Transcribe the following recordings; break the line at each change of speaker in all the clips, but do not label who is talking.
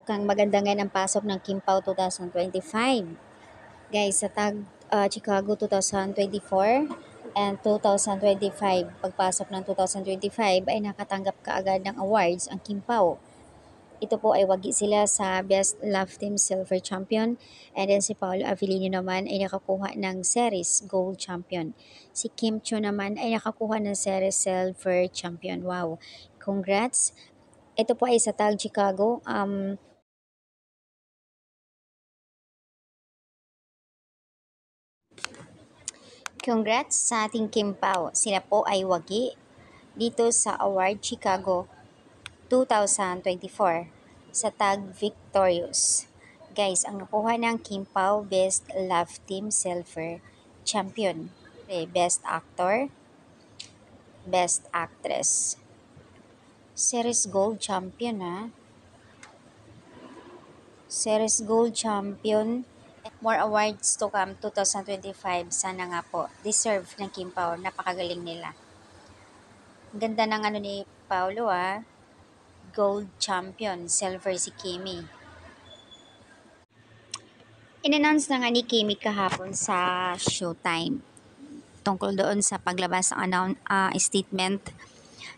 kang maganda ngayon ang pasok ng Kim Pao 2025. Guys, sa Chicago 2024 and 2025, pagpasok ng 2025 ay nakatanggap kaagad ng awards ang Kim Pao. Ito po ay wagi sila sa Best Love Team Silver Champion, and then si Paolo Avellino naman ay nakakuha ng Series Gold Champion. Si Kim Cho naman ay nakakuha ng Series Silver Champion. Wow! Congrats! Ito po ay sa Chicago. Congrats sa ating Kim Pao. Sila po ay wagi dito sa Award Chicago 2024 sa Tag Victorious. Guys, ang nakuha ng Kim Pao Best Love Team Silver Champion. Best Actor, Best Actress. Series Gold Champion ha. Series Gold Champion. More awards to come 2025. Sana nga po. Deserve ng Kim Pao. Napakagaling nila. Ang ganda ng ni Paolo Gold champion, silver si Kimi. In-announce na nga ni Kimi kahapon sa Showtime tungkol doon sa paglabas ng statement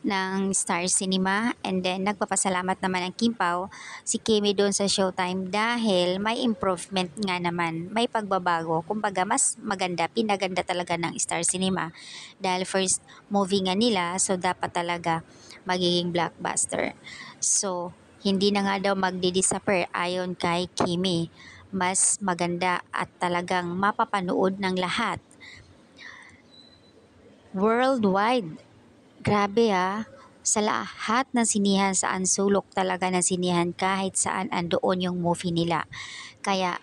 ng Star Cinema, and then nagpapasalamat naman ang Kim Pao si Kimi doon sa Showtime dahil may improvement nga naman, may pagbabago, kumbaga mas maganda, pinaganda talaga ng Star Cinema dahil first movie nga nila, so dapat talaga magiging blockbuster. So hindi na nga daw magdi-disappear ayon kay Kimi, mas maganda at talagang mapapanood ng lahat worldwide. Grabe sa lahat ng sinihan, saan sulok talaga ng sinihan, kahit saan andoon yung movie nila. Kaya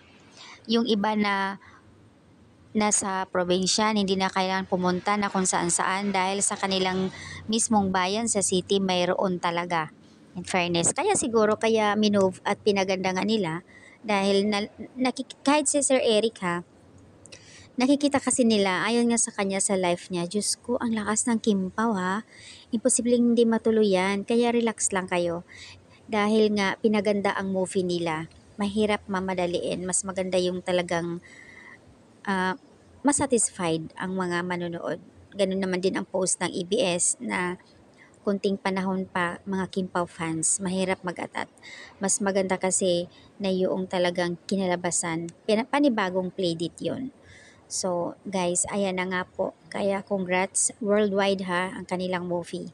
yung iba na nasa probinsya, hindi na kailangan pumunta na kung saan saan dahil sa kanilang mismong bayan sa city mayroon talaga. In fairness, kaya siguro kaya minove at pinaganda nga nila dahil kahit si Sir Eric nakikita kasi nila, ayon nga sa kanya sa life niya, Diyos ko, ang lakas ng Kim Pao imposibleng hindi matuloy yan, kaya relax lang kayo. Dahil nga pinaganda ang movie nila, mahirap mamadaliin, mas maganda yung talagang masatisfied ang mga manonood. Ganun naman din ang post ng EBS na kunting panahon pa mga Kim Pao fans, mahirap mag-atat. Mas maganda kasi na yung talagang kinalabasan, panibagong playdate yun. So guys, ayan na nga po. Kaya congrats worldwide ang kanilang movie.